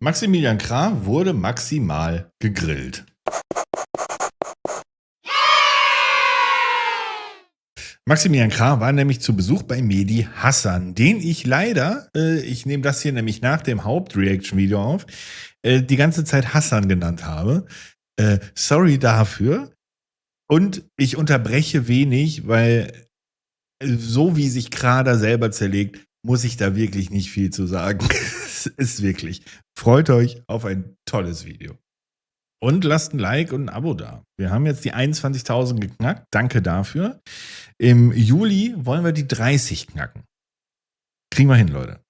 Maximilian Krah wurde maximal gegrillt. Maximilian Krah war nämlich zu Besuch bei Mehdi Hasan, den ich leider, ich nehme das hier nämlich nach dem Hauptreaction-Video auf, die ganze Zeit Hasan genannt habe. Sorry dafür. Und ich unterbreche wenig, weil so wie sich Krah da selber zerlegt, muss ich da wirklich nicht viel zu sagen. Es ist wirklich. Freut euch auf ein tolles Video. Und lasst ein Like und ein Abo da. Wir haben jetzt die 21.000 geknackt. Danke dafür. Im Juli wollen wir die 30 knacken. Kriegen wir hin, Leute.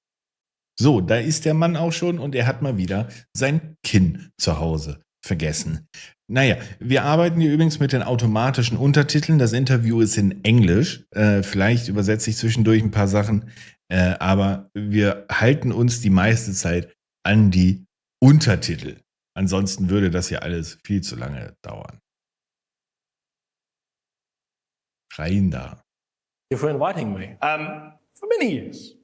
So, da ist der Mann auch schon und er hat mal wieder sein Kinn zu Hause vergessen. Naja, wir arbeiten hier übrigens mit den automatischen Untertiteln. Das Interview ist in Englisch. Vielleicht übersetze ich zwischendurch ein paar Sachen. Aber wir halten uns die meiste Zeit an die Untertitel. Ansonsten würde das hier alles viel zu lange dauern. Rein da. You for inviting me. For many years,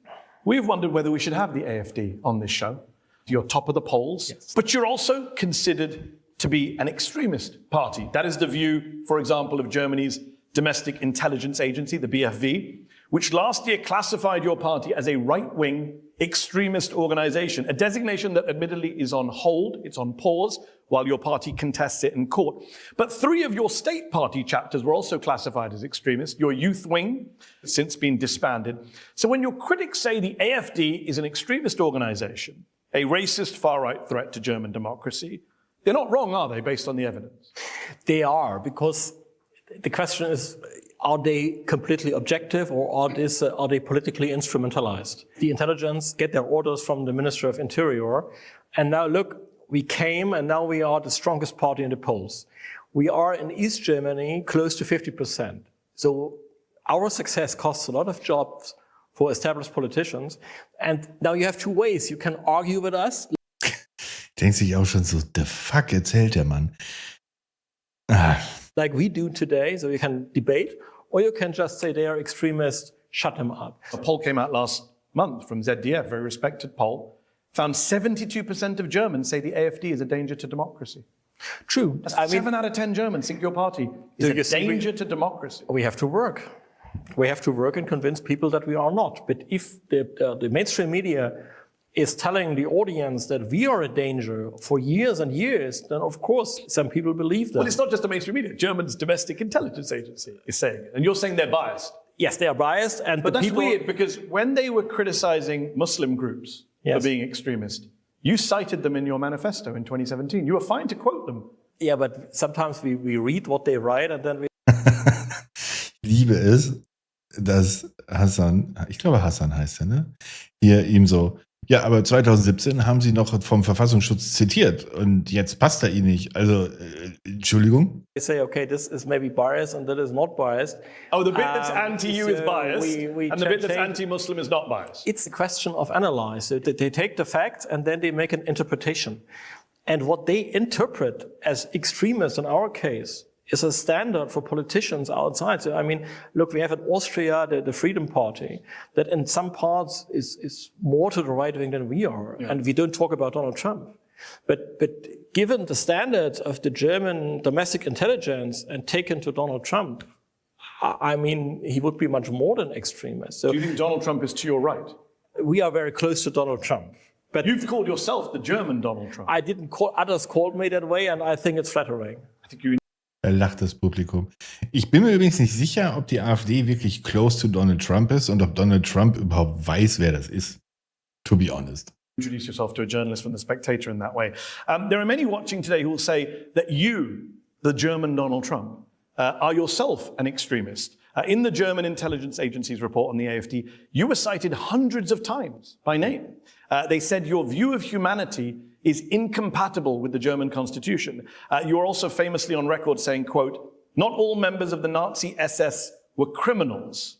we've wondered whether we should have the AfD on this show. You're top of the polls, yes. But you're also considered to be an extremist party. That is the view, for example, of Germany's Domestic Intelligence Agency, the BfV, which last year classified your party as a right-wing extremist organization, a designation that admittedly is on hold, it's on pause, while your party contests it in court. But 3 of your state party chapters were also classified as extremist. Your youth wing has since been disbanded. So when your critics say the AfD is an extremist organization, a racist far-right threat to German democracy, they're not wrong, are they, based on the evidence? They are, because the question is, are they completely objective or are they politically instrumentalized? The intelligence get their orders from the Minister of Interior. And now look, we came and now we are the strongest party in the polls. We are in East Germany close to 50%. So our success costs a lot of jobs for established politicians. And now you have 2 ways. You can argue with us. Denkt sich auch schon so, the fuck erzählt der Mann. Like we do today, so you can debate, or you can just say they are extremists, shut them up. A poll came out last month from ZDF, very respected poll, found 72% of Germans say the AfD is a danger to democracy. True. I mean, 7 out of 10 Germans think your party is a danger to democracy. We have to work. We have to work and convince people that we are not. But if the mainstream media is telling the audience that we are a danger for years and years, then of course some people believe that. Well, it's not just the mainstream media. Germany's Domestic Intelligence Agency is saying it. And you're saying they're biased. Yes, they are biased. But that's weird, because when they were criticizing Muslim groups for being extremist, you cited them in your manifesto in 2017. You were fine to quote them. Yeah, but sometimes we read what they write and then we... Ich liebe es, dass Hasan, ich glaube Hasan heißt er, ne? Hier ihm so, ja, aber 2017 haben sie noch vom Verfassungsschutz zitiert und jetzt passt er ihnen nicht. Also, Entschuldigung? They say, okay, this is maybe biased and that is not biased. Oh, the bit that's anti-you is biased and the bit that's anti-Muslim is not biased. It's a question of analyze. They take the facts and then they make an interpretation. And what they interpret as extremist in our case is a standard for politicians outside. So, I mean, look, we have in Austria the Freedom Party that in some parts is more to the right wing than we are. Yeah. And we don't talk about Donald Trump. But given the standards of the German domestic intelligence and taken to Donald Trump, I mean, he would be much more than extremist. So, do you think Donald Trump is to your right? We are very close to Donald Trump. But you've called yourself the German Donald Trump. I didn't call, others called me that way and I think it's flattering. I think you Da lacht das Publikum. Ich bin mir übrigens nicht sicher, ob die AfD wirklich close to Donald Trump ist und ob Donald Trump überhaupt weiß, wer das ist. To be honest. Introduce yourself to a journalist from The Spectator in that way. There are many watching today who will say that you, the German Donald Trump, are yourself an extremist. In the German intelligence agency's report on the AfD, you were cited hundreds of times by name. They said your view of humanity is incompatible with the German constitution. You are also famously on record saying, quote, not all members of the Nazi SS were criminals.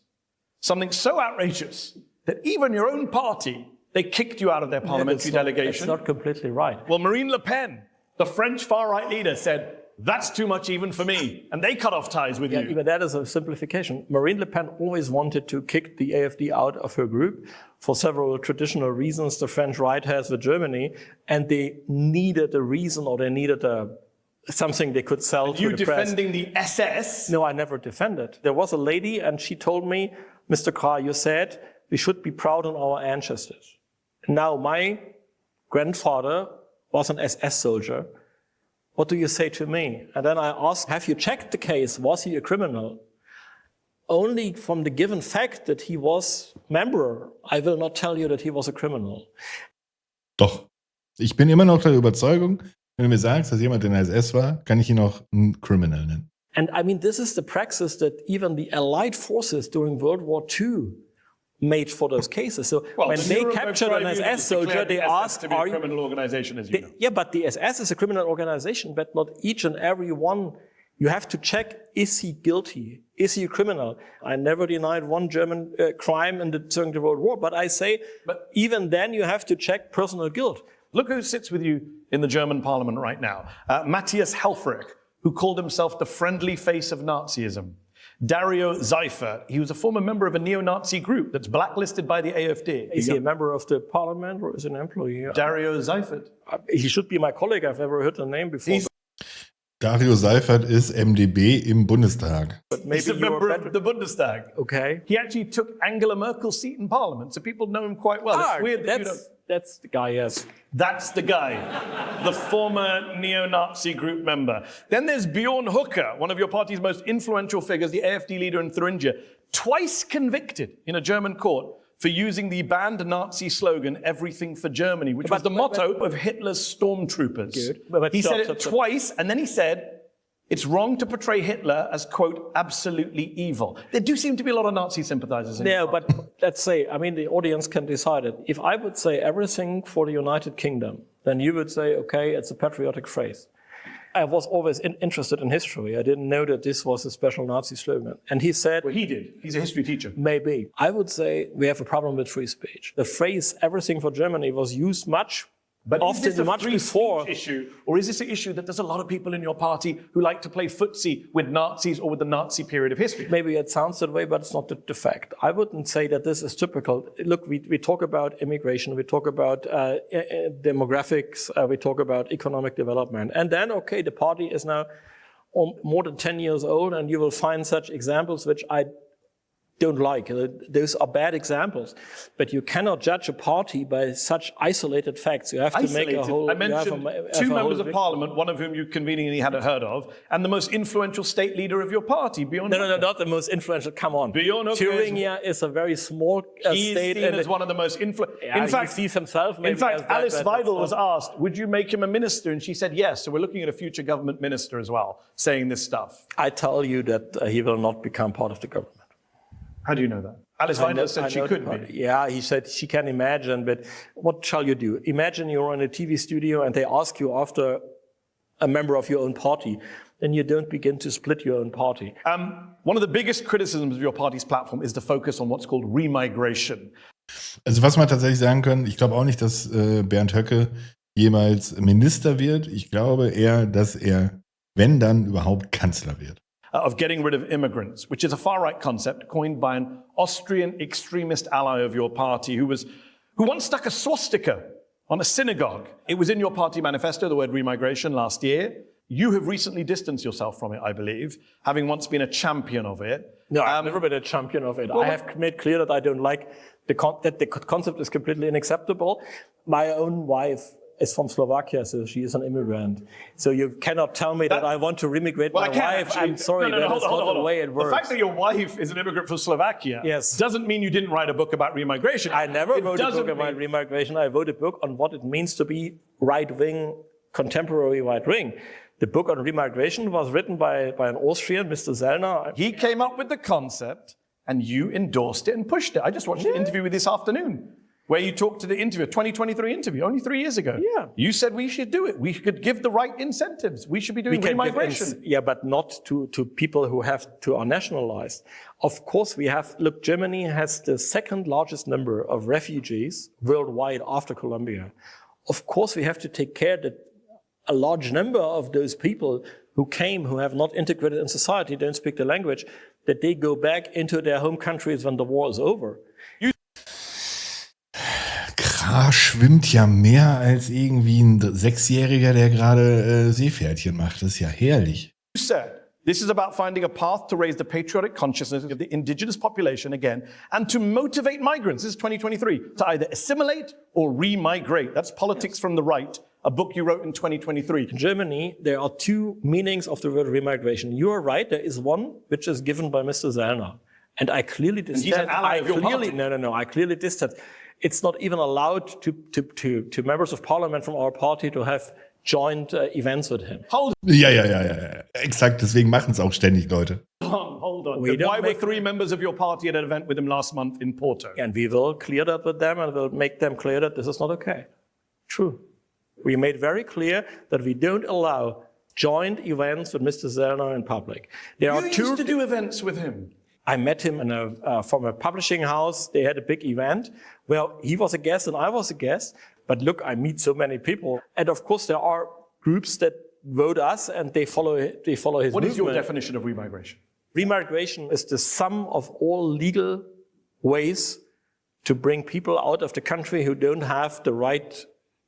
Something so outrageous that even your own party, they kicked you out of their parliamentary delegation. That's not completely right. Well, Marine Le Pen, the French far-right leader, said, that's too much even for me. And they cut off ties with you. Even that is a simplification. Marine Le Pen always wanted to kick the AfD out of her group for several traditional reasons the French right has with Germany, and they needed a reason, or they needed something they could sell to the press. You defending the SS? No, I never defended. There was a lady, and she told me, Mr. Krah, you said we should be proud on our ancestors. Now, my grandfather was an SS soldier. What do you say to me? And then I asked, have you checked the case? Was he a criminal? Only from the given fact that he was member, I will not tell you that he was a criminal. Doch. Ich bin immer noch der Überzeugung, wenn du mir sagst, dass jemand in der SS war, kann ich ihn auch ein Criminal nennen. And I mean, this is the praxis that even the Allied forces during World War II made for those cases. So when they captured an SS soldier, they asked, are you a criminal organization, as you know? Yeah, but the SS is a criminal organization, but not each and every one. You have to check, is he guilty? Is he a criminal? I never denied one German crime during the World War, but I say, even then you have to check personal guilt. Look who sits with you in the German parliament right now. Matthias Helfrich, who called himself the friendly face of Nazism. Dario Seifert, he was a former member of a neo-Nazi group that's blacklisted by the AfD. Is he a member of the parliament or is he an employee? Dario Seifert. He should be my colleague. I've never heard the name before. Dario Seifert ist MdB im Bundestag. He's a member of the Bundestag. Okay. He actually took Angela Merkel's seat in parliament, so people know him quite well. It's weird that that's the guy, yes. That's the guy, the former neo-Nazi group member. Then there's Bjorn Hooker, one of your party's most influential figures, the AfD leader in Thuringia, twice convicted in a German court for using the banned Nazi slogan, everything for Germany, which was the motto of Hitler's stormtroopers. Good. He said it twice, and then he said, it's wrong to portray Hitler as, quote, absolutely evil. There do seem to be a lot of Nazi sympathizers in there. But let's say, I mean, the audience can decide it. If I would say everything for the United Kingdom, then you would say, okay, it's a patriotic phrase. I was always interested in history. I didn't know that this was a special Nazi slogan. And he said... Well, he did. He's a history teacher. Maybe. I would say we have a problem with free speech. The phrase everything for Germany was used much But often is this a much free before. Speech issue, or is this an issue that there's a lot of people in your party who like to play footsie with Nazis or with the Nazi period of history? Maybe it sounds that way, but it's not the fact. I wouldn't say that this is typical. Look, we talk about immigration, we talk about demographics, we talk about economic development. And then, okay, the party is now more than 10 years old, and you will find such examples which I don't like. Those are bad examples. But you cannot judge a party by such isolated facts. You have to make a whole... I mentioned two members of parliament, one of whom you conveniently hadn't heard of, and the most influential state leader of your party, Bjorn Hooker. No, not the most influential. Come on. Bjorn Hooker Thuringia is a very small state. He's seen as one of the most influential... Yeah, in fact, he sees himself maybe. In fact, Alice Weidel was asked, would you make him a minister? And she said yes. So we're looking at a future government minister as well, saying this stuff. I tell you that he will not become part of the government. How do you know that? Alice Weidel said she could be. Yeah, he said she can imagine, but what shall you do? Imagine you're in a TV studio and they ask you after a member of your own party, then you don't begin to split your own party. One of the biggest criticisms of your party's platform is the focus on what's called remigration. Also was man tatsächlich sagen kann, ich glaube auch nicht, dass Bernd Höcke jemals Minister wird. Ich glaube eher, dass er, wenn dann, überhaupt Kanzler wird. Of getting rid of immigrants, which is a far-right concept coined by an Austrian extremist ally of your party who once stuck a swastika on a synagogue. It was in your party manifesto, the word remigration, last year. You have recently distanced yourself from it, I believe, having once been a champion of it. No, I've never been a champion of it. I have made clear that I don't like that the concept is completely unacceptable. My own wife is from Slovakia, so she is an immigrant. So you cannot tell me that I want to remigrate my wife. Actually, I'm sorry, that's not the way it works. The fact that your wife is an immigrant from Slovakia doesn't mean you didn't write a book about remigration. I never wrote a book about remigration. I wrote a book on what it means to be right-wing, contemporary right-wing. The book on remigration was written by an Austrian, Mr. Zellner. He came up with the concept, and you endorsed it and pushed it. I just watched an interview with this afternoon, where you talked to the interviewer, 2023 interview, only 3 years ago. Yeah. You said we should do it. We could give the right incentives. We should be doing remigration. Yeah, but not to people who are nationalized. Of course we have, look, Germany has the second largest number of refugees worldwide after Colombia. Of course we have to take care that a large number of those people who came, who have not integrated in society, don't speak the language, that they go back into their home countries when the war is over. Krah schwimmt ja mehr als irgendwie ein Sechsjähriger, der gerade Seepferdchen macht. Das ist ja herrlich. You said this is about finding a path to raise the patriotic consciousness of the indigenous population again and to motivate migrants, this is 2023, to either assimilate or re-migrate. That's Politics from the Right, a book you wrote in 2023. In Germany, there are two meanings of the word remigration. You are right, there is one which is given by Mr. Sellner. And I clearly dissent. He's an ally of your party. No, I clearly dissent. It's not even allowed to members of parliament from our party to have joint events with him. Hold Ja. Exakt, deswegen machen es auch ständig Leute. hold on. We don't Why were make- 3 members of your party at an event with him last month in Porto? And we will clear that with them and we'll make them clear that this is not okay. True. We made very clear that we don't allow joint events with Mr. Sellner in public. There are You two. used to do events with him. I met him from a publishing house. They had a big event where he was a guest and I was a guest. But look, I meet so many people. And of course, there are groups that vote us and they follow his What movement. is your definition of remigration? Remigration is the sum of all legal ways to bring people out of the country who don't have the right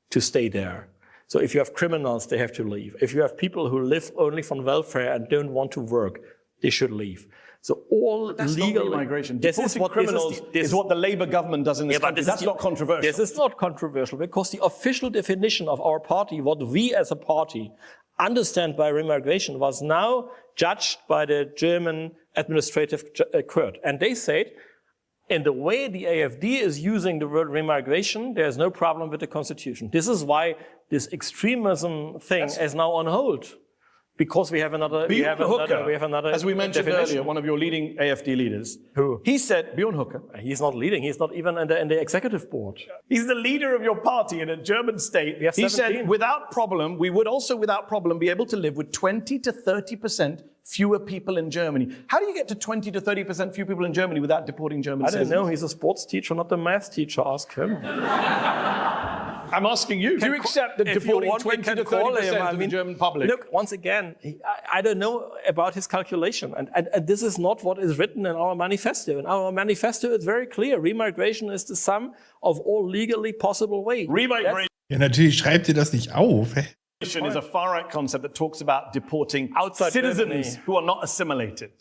to stay there. So if you have criminals, they have to leave. If you have people who live only from welfare and don't want to work, they should leave. So all That's legal not remigration. This is Deporting what criminals is what the Labour government does in this country. That's not controversial. This is not controversial because the official definition of our party, what we as a party understand by remigration, was now judged by the German administrative court. And they said, in the way the AfD is using the word remigration, there's no problem with the constitution. This is why this extremism thing is now on hold. Because we have another, as we mentioned definition. earlier, one of your leading AfD leaders. Who? He said, Björn Höcke. He's not leading. He's not even in the executive board. He's the leader of your party in a German state. We have He 17. said, without problem, we would also without problem be able to live with 20 to 30% fewer people in Germany. How do you get to 20 to 30% fewer people in Germany without deporting German I don't citizens? know. He's a sports teacher, not a math teacher. Ask him. I'm asking you. Do you accept that If you deporting want, we 20 can to call 30% him. I of the mean, German public? Look, once again, I don't know about his calculation. And this is not what is written in our manifesto. In our manifesto, it's very clear. Remigration is the sum of all legally possible ways. Remigration Ja, natürlich schreibt ihr das nicht auf. is a far-right concept that talks about deporting Outside citizens Germany. who are not assimilated.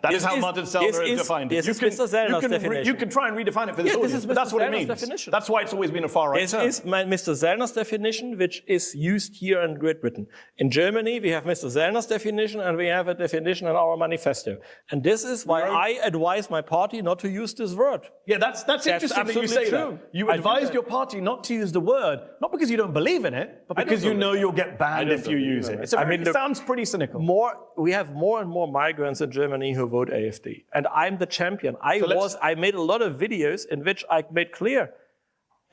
That is This how is- Martin this Sellner is- defined it. this is Mr. Sellner's you definition. can try and redefine it for this Yeah, this audience, is but that's Mr. what it Sellner's means. definition. That's why it's always been a far-right This term. is Mr. Sellner's definition, which is used here in Great Britain. In Germany, we have Mr. Sellner's definition, and we have a definition in our manifesto. And this is why I advise my party not to use this word. Yeah, that's interesting that you absolutely say true. that. You I do advised that. your party not to use the word, not because you don't believe in it, but I don't because you believe know it. you'll get banned don't if you believe use in it. it. It's a I very- mean, it look, sounds pretty cynical. We have more and more migrants in Germany who vote AfD. And I'm the champion. I made a lot of videos in which I made clear,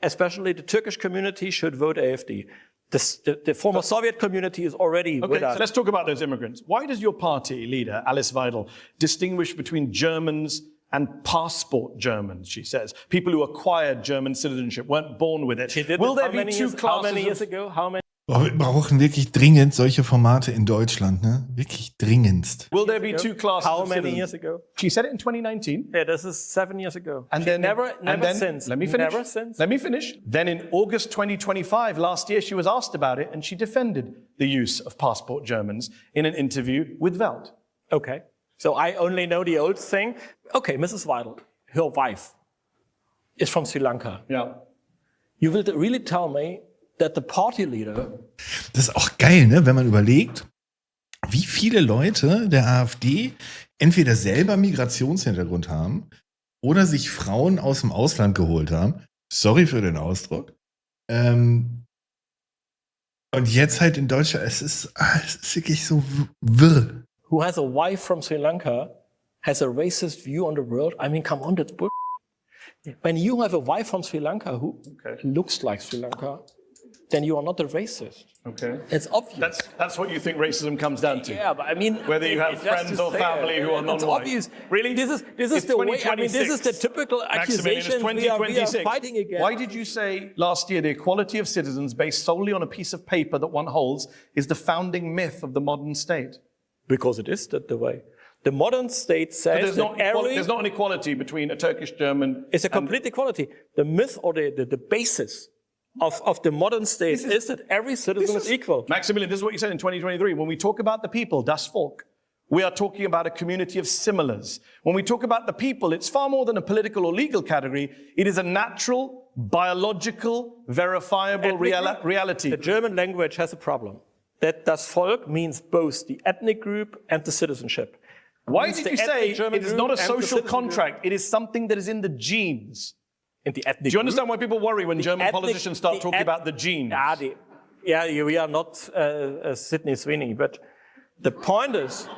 especially the Turkish community should vote AfD. The former Soviet community is already Okay, with us. so let's talk about those immigrants. Why does your party leader, Alice Weidel, distinguish between Germans and passport Germans, she says? People who acquired German citizenship, weren't born with it. She did Will it there how be many two years, how classes many years of... ago? How many? Wir brauchen wirklich dringend solche Formate in Deutschland, ne? Wirklich dringendst. Will there be two classes How of many citizens? years ago? She said it in 2019. Yeah, this is 7 years ago. And She then never since. Let me finish. Never since. Let me finish. Then in August 2025, last year, she was asked about it and she defended the use of passport Germans in an interview with Welt. Okay. So I only know the old thing. Okay, Mrs. Weidel, her wife is from Sri Lanka. Yeah. You will really tell me that the party leader... Das ist auch geil, ne? Wenn man überlegt, wie viele Leute der AfD entweder selber Migrationshintergrund haben oder sich Frauen aus dem Ausland geholt haben. Sorry für den Ausdruck. Und jetzt halt in Deutschland, es ist wirklich so wirr. who has a wife from Sri Lanka has a racist view on the world. I mean, come on, that's bull. When you have a wife from Sri Lanka who looks like Sri Lanka, then you are not a racist. Okay. It's obvious. That's what you think racism comes down to. Yeah, but I mean, whether you have friends or family who are non-white. It's obvious. Really? This is the way. I mean, this is the typical accusation we are fighting against. Why did you say last year the equality of citizens based solely on a piece of paper that one holds is the founding myth of the modern state? Because it is the way. The modern state says there's not an equality between a Turkish German. It's a complete equality. The myth or the basis of the modern state is that every citizen is equal. Maximilian, this is what you said in 2023. When we talk about the people, das Volk, we are talking about a community of similars. When we talk about the people, it's far more than a political or legal category. It is a natural, biological, verifiable reality. The German language has a problem. That das Volk means both the ethnic group and the citizenship. Why did you say it is not a social contract? It is something that is in the genes. In the ethnic Do you understand why people worry when German politicians start talking about the genes? We are not Sidney Sweeney, but the point is...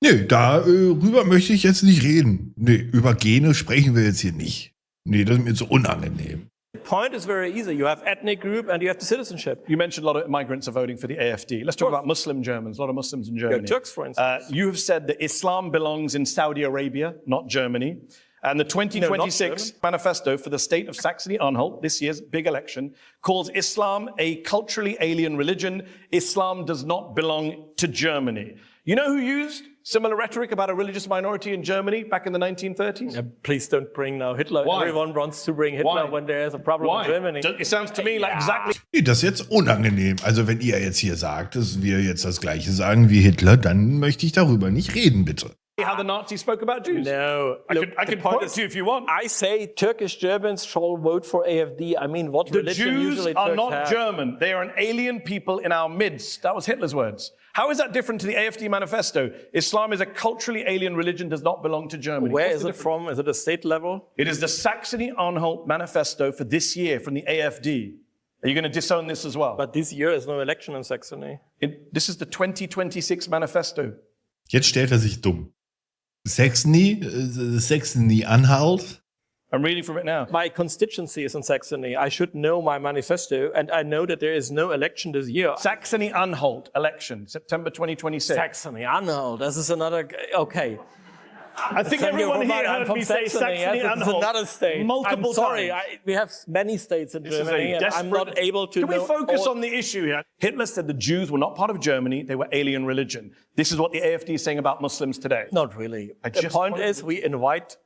Nö, darüber möchte ich jetzt nicht reden. Nee, über Gene sprechen wir jetzt hier nicht. Nee, das ist mir zu unangenehm. The point is very easy. You have ethnic group and you have the citizenship. You mentioned a lot of migrants are voting for the AfD. Let's talk about Muslim Germans, a lot of Muslims in Germany. Turks, for instance. You have said that Islam belongs in Saudi Arabia, not Germany. And the 2026 manifesto for the state of Saxony-Anhalt, this year's big election, calls Islam a culturally alien religion. Islam does not belong to Germany. You know who used similar rhetoric about a religious minority in Germany back in the 1930s? Please don't bring now Hitler. Why? Everyone wants to bring Hitler when there is a problem in Germany. It sounds to me like exactly... Nee, das ist jetzt unangenehm. Also wenn ihr jetzt hier sagt, dass wir jetzt das Gleiche sagen wie Hitler, dann möchte ich darüber nicht reden, bitte. How the Nazis spoke about Jews. No. I could point it to you if you want. I say Turkish Germans shall vote for AfD. I mean, what the religion Jews usually are Turks not have? German. They are an alien people in our midst. That was Hitler's words. How is that different to the AfD manifesto? Islam is a culturally alien religion, does not belong to Germany. Where is it from? Is it a state level? It is the Saxony-Anhalt manifesto for this year from the AfD. Are you going to disown this as well? But this year is no election in Saxony. This is the 2026 manifesto. Jetzt stellt er sich dumm. Saxony-Anhalt. I'm reading from it now. My constituency is in Saxony. I should know my manifesto, and I know that there is no election this year. Saxony-Anhalt election, September 2026. Saxony-Anhalt, this is another... Okay. I think everyone here heard me say Saxony-Anhalt. It's another state. Multiple I'm sorry, times. We have many states in Germany, and I'm not able to Can we focus on the issue here? Hitler said the Jews were not part of Germany, they were alien religion. This is what the AfD is saying about Muslims today. Not really. The point is we invite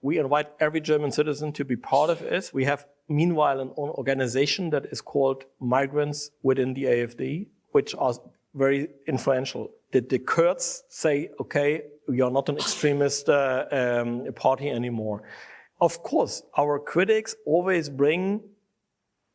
every German citizen to be part of it. We have, meanwhile, an organization that is called Migrants Within the AfD, which are very influential. The Kurds say, okay, we are not an extremist party anymore. Of course, our critics always bring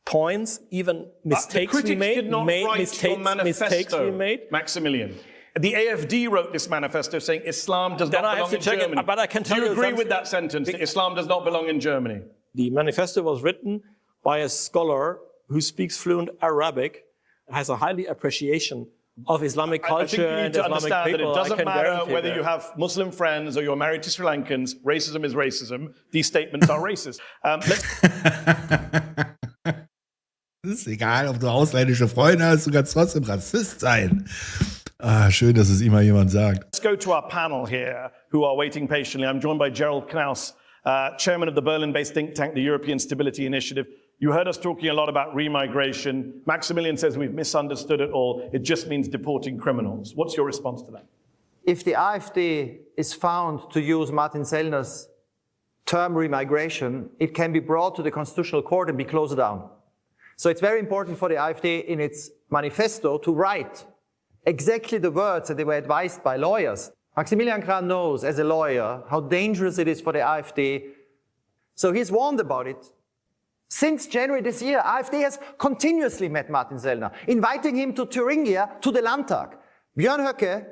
points, even mistakes we made. Mistakes we made. Maximilian. The AfD wrote this manifesto saying Islam does not belong in Germany. But I can tell you. Do you agree with that sentence, that Islam does not belong in Germany? The manifesto was written by a scholar who speaks fluent Arabic, has a highly appreciation of Islamic culture and Islamic people. That it doesn't matter whether you have Muslim friends or you're married to Sri Lankans. Racism is racism. These statements are racist. Es ist egal, ob du ausländische Freunde hast, du kannst trotzdem Rassist sein. Ah, schön, dass es immer jemand sagt. Let's go to our panel here, who are waiting patiently. I'm joined by Gerald Knaus, chairman of the Berlin-based think tank, the European Stability Initiative. You heard us talking a lot about remigration. Maximilian says we've misunderstood it all. It just means deporting criminals. What's your response to that? If the AfD is found to use Martin Sellner's term remigration, it can be brought to the Constitutional Court and be closed down. So it's very important for the AfD in its manifesto to write exactly the words that they were advised by lawyers. Maximilian Krah knows as a lawyer how dangerous it is for the AfD. So he's warned about it. Since January this year, AfD has continuously met Martin Sellner, inviting him to Thuringia, to the Landtag. Björn Höcke,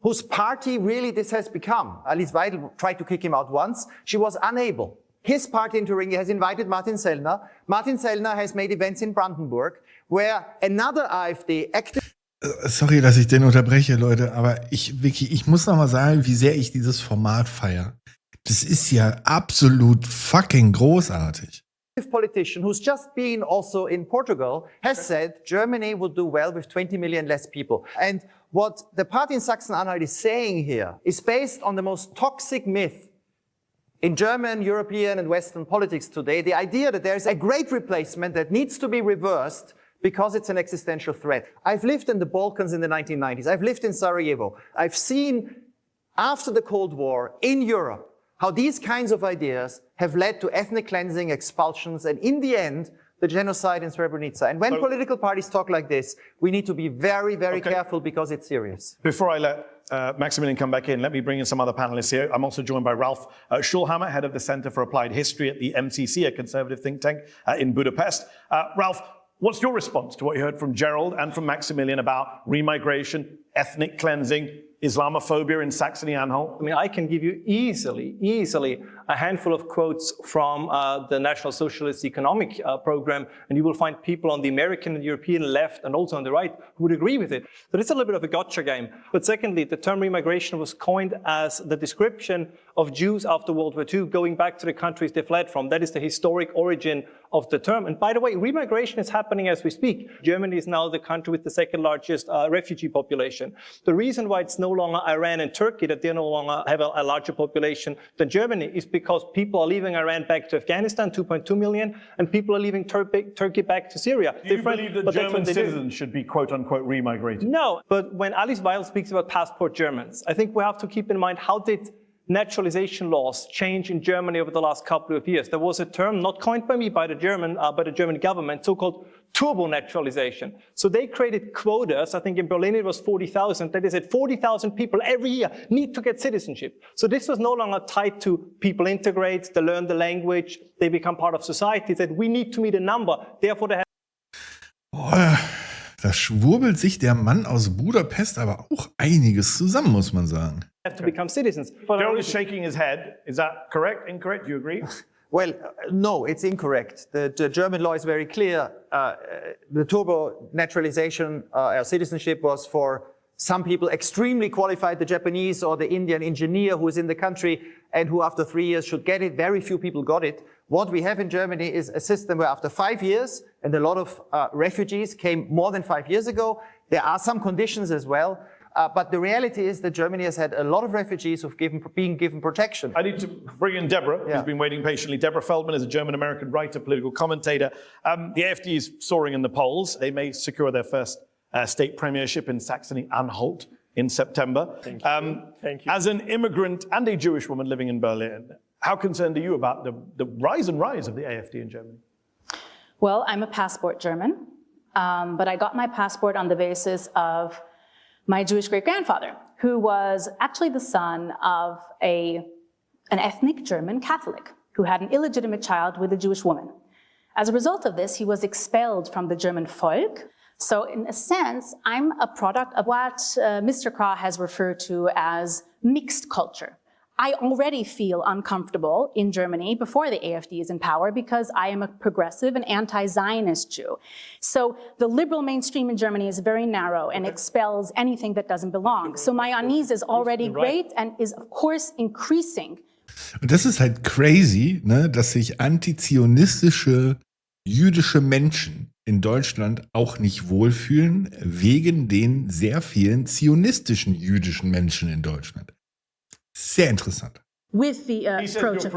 whose party really this has become, Alice Weidel tried to kick him out once, she was unable. His party in Thuringia has invited Martin Sellner. Martin Sellner has made events in Brandenburg, where another AfD active... Sorry, dass ich den unterbreche, Leute, aber ich muss noch mal sagen, wie sehr ich dieses Format feiere. Das ist ja absolut fucking großartig. politician who's just been also in Portugal has said Germany would do well with 20 million less people. And what the party in Sachsen-Anhalt is saying here is based on the most toxic myth in German, European and Western politics today, the idea that there's a great replacement that needs to be reversed because it's an existential threat. I've lived in the Balkans in the 1990s. I've lived in Sarajevo. I've seen after the Cold War in Europe how these kinds of ideas have led to ethnic cleansing, expulsions, and in the end, the genocide in Srebrenica. And when political parties talk like this, we need to be very, very careful because it's serious. Before I let Maximilian come back in, let me bring in some other panelists here. I'm also joined by Ralph Schulhammer, head of the Center for Applied History at the MCC, a conservative think tank in Budapest. Ralph, what's your response to what you heard from Gerald and from Maximilian about remigration, ethnic cleansing, Islamophobia in Saxony-Anhalt? I mean, I can give you easily a handful of quotes from the National Socialist Economic Program, and you will find people on the American and European left and also on the right who would agree with it. But it's a little bit of a gotcha game. But secondly, the term remigration was coined as the description of Jews after World War II going back to the countries they fled from. That is the historic origin of the term. And by the way, remigration is happening as we speak. Germany is now the country with the second largest refugee population. The reason why it's no longer Iran and Turkey, that they no longer have a larger population than Germany, is because people are leaving Iran back to Afghanistan, 2.2 million, and people are leaving Turkey back to Syria. Do you believe that German citizens should be quote-unquote remigrated? No, but when Alice Weidel speaks about passport Germans, I think we have to keep in mind how did naturalization laws change in Germany over the last couple of years. There was a term not coined by me, by the German government, so-called turbo naturalization. So they created quotas. I think in Berlin it was 40,000. That is, that 40,000 people every year need to get citizenship. So this was no longer tied to people integrate, they learn the language, they become part of society. That we need to meet a number. Therefore, they have. Da schwurbelt sich der Mann aus Budapest aber auch einiges zusammen, muss man sagen. Have to become citizens. Gerald is shaking his head. Is that correct? Incorrect? Do you agree? Well, no, it's incorrect. The German law is very clear. The turbo naturalization citizenship was for some people extremely qualified, the Japanese or the Indian engineer who is in the country and who after 3 years should get it. Very few people got it. What we have in Germany is a system where after 5 years, and a lot of refugees came more than 5 years ago, there are some conditions as well. But the reality is that Germany has had a lot of refugees who've been given protection. I need to bring in Deborah, who's been waiting patiently. Deborah Feldman is a German-American writer, political commentator. The AfD is soaring in the polls. They may secure their first state premiership in Saxony-Anhalt in September. Thank you. Thank you. As an immigrant and a Jewish woman living in Berlin, how concerned are you about the rise of the AfD in Germany? Well, I'm a passport German, but I got my passport on the basis of my Jewish great-grandfather, who was actually the son of an ethnic German Catholic who had an illegitimate child with a Jewish woman. As a result of this, he was expelled from the German Volk. So in a sense, I'm a product of what Mr. Krah has referred to as mixed culture. I already feel uncomfortable in Germany before the AfD is in power because I am a progressive and anti-Zionist Jew. So the liberal mainstream in Germany is very narrow and expels anything that doesn't belong. So my unease is already great and is of course increasing. Und das ist halt crazy, ne, dass sich antizionistische jüdische Menschen in Deutschland auch nicht wohlfühlen, wegen den sehr vielen zionistischen jüdischen Menschen in Deutschland. Sehr interessant. With the approach of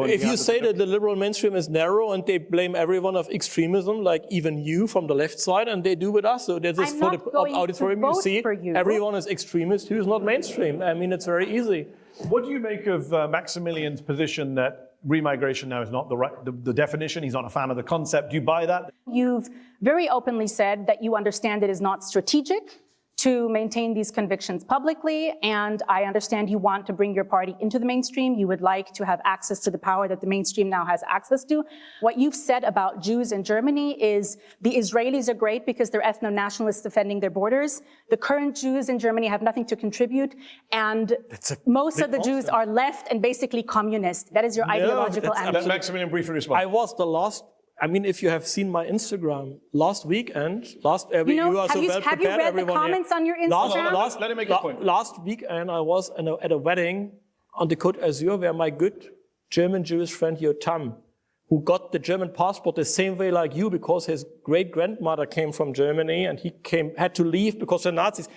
If you say that the liberal mainstream is narrow and they blame everyone of extremism, like even you from the left side, and they do with us, so there's this for the auditorium, you see, everyone is extremist who's not mainstream. I mean, it's very easy. What do you make of Maximilian's position that remigration now is not the definition? He's not a fan of the concept. Do you buy that? You've very openly said that you understand it is not strategic to maintain these convictions publicly, and I understand you want to bring your party into the mainstream. You would like to have access to the power that the mainstream now has access to. What you've said about Jews in Germany is the Israelis are great because they're ethno-nationalists defending their borders. The current Jews in Germany have nothing to contribute, and most of the Jews are left and basically communist. That is your ideological attitude. Maximilian, briefly respond. I was the last. I mean, if you have seen my Instagram last weekend, you are so well prepared. Have you read the comments on your Instagram? Let him make a point. Last weekend, I was at a wedding on the Côte d'Azur where my good German Jewish friend Yotam who got the German passport the same way like you, because his great-grandmother came from Germany and he had to leave because the Nazis.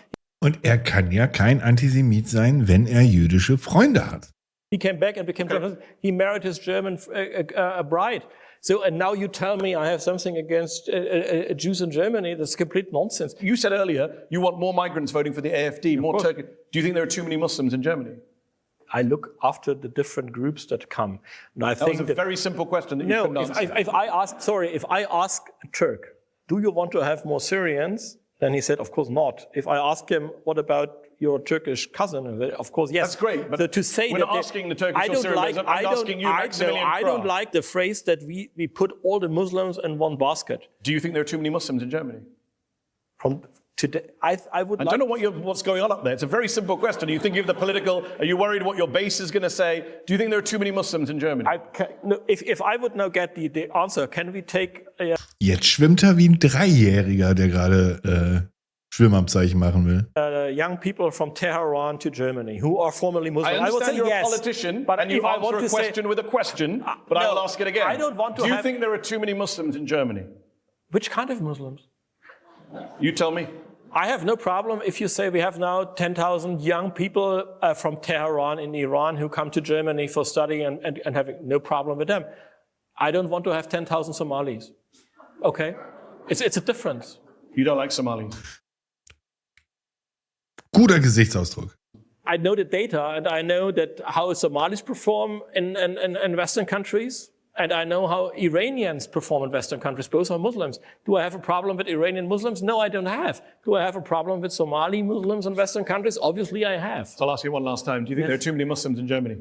Und er kann ja kein Antisemit sein, wenn er jüdische Freunde hat. He came back and became German. He married his German bride. So, and now you tell me I have something against Jews in Germany. That's complete nonsense. You said earlier you want more migrants voting for the AfD, more Turkish. Do you think there are too many Muslims in Germany? I look after the different groups that come. And I that think was a very simple question that you couldn't answer. if I ask a Turk, do you want to have more Syrians? Then he said, of course not. If I ask him, what about your Turkish cousin? Of course, yes. That's great, but so to say we're that not asking the Turkish or Syrians. I'm asking you, Maximilian I don't Krah. like the phrase that we put all the Muslims in one basket. Do you think there are too many Muslims in Germany? From today, I would. I don't know what's going on up there. It's a very simple question. Are you thinking of the political? Are you worried what your base is going to say? Do you think there are too many Muslims in Germany? If I would now get the answer, can we take? Jetzt schwimmt er wie ein Dreijähriger, der gerade Schwimmabzeichen machen will. Young people from Tehran to Germany who are formerly Muslim. I understand you're yes, a politician, but and you if I answer want a to question say, with a question, but I will ask it again. I don't want to. Do you think there are too many Muslims in Germany? Which kind of Muslims? You tell me. I have no problem if you say we have now 10,000 young people from Tehran in Iran who come to Germany for study and having no problem with them. I don't want to have 10,000 Somalis. Okay? It's a difference. You don't like Somalis? Guter Gesichtsausdruck. I know the data and I know that how Somalis perform in Western countries. And I know how Iranians perform in Western countries. Both are Muslims. Do I have a problem with Iranian Muslims? No, I don't have. Do I have a problem with Somali Muslims in Western countries? Obviously, I have. So I'll ask you one last time. Do you think there are too many Muslims in Germany?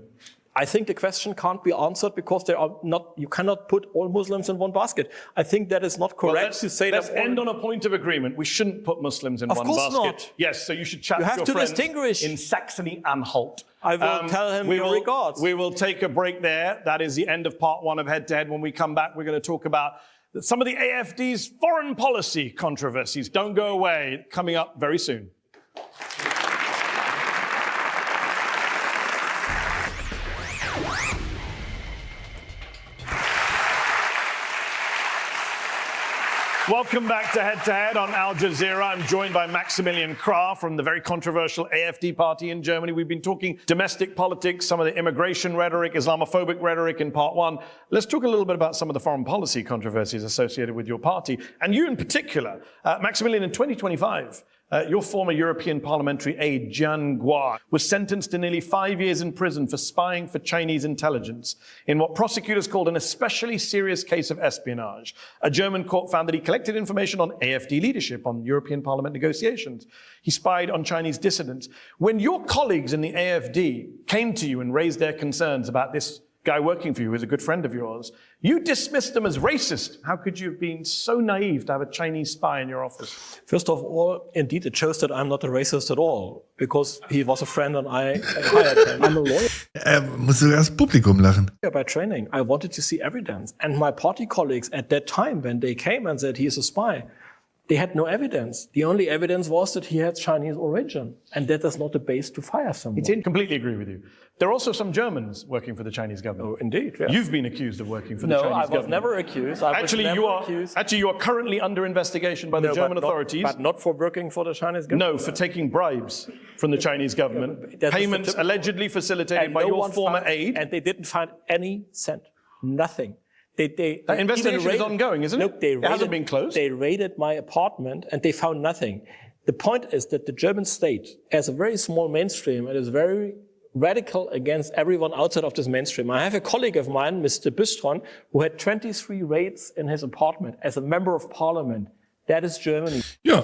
I think the question can't be answered because there are not. You cannot put all Muslims in one basket. I think that is not correct to say that. Let's end on a point of agreement. We shouldn't put Muslims in one basket. Of course not. Yes, so you should chat You to have your to friends distinguish. in Saxony-Anhalt. I will tell him your regards. We will take a break there. That is the end of part one of Head to Head. When we come back, we're going to talk about some of the AfD's foreign policy controversies. Don't go away. Coming up very soon. Welcome back to Head on Al Jazeera. I'm joined by Maximilian Krah from the very controversial AfD party in Germany. We've been talking domestic politics, some of the immigration rhetoric, Islamophobic rhetoric in part one. Let's talk a little bit about some of the foreign policy controversies associated with your party. And you in particular, Maximilian, in 2025, your former European parliamentary aide, Jian Guo, was sentenced to nearly 5 years in prison for spying for Chinese intelligence in what prosecutors called an especially serious case of espionage. A German court found that he collected information on AfD leadership, on European Parliament negotiations. He spied on Chinese dissidents. When your colleagues in the AfD came to you and raised their concerns about this guy working for you, who's a good friend of yours, you dismissed them as racist. How could you have been so naive to have a Chinese spy in your office? First of all, indeed, it shows that I'm not a racist at all, because he was a friend and I hired him. I'm a lawyer. Muss sogar das Publikum lachen. By training, I wanted to see evidence. And my party colleagues at that time, when they came and said he is a spy, they had no evidence. The only evidence was that he had Chinese origin. And that is not a base to fire someone. I completely agree with you. There are also some Germans working for the Chinese government. Oh, indeed, yeah. You've been accused of working for the Chinese government. No, I was never accused. Actually, you are currently under investigation by the German authorities. But not for working for the Chinese government. No, for taking bribes from the Chinese government. Payments allegedly facilitated by your former aide. And they didn't find any cent. Nothing. That investigation is ongoing, isn't it? It hasn't been closed. They raided my apartment and they found nothing. The point is that the German state has a very small mainstream and is very radical against everyone outside of this mainstream. I have a colleague of mine, Mr. Bistron, who had 23 raids in his apartment as a member of parliament. That is Germany. Ja,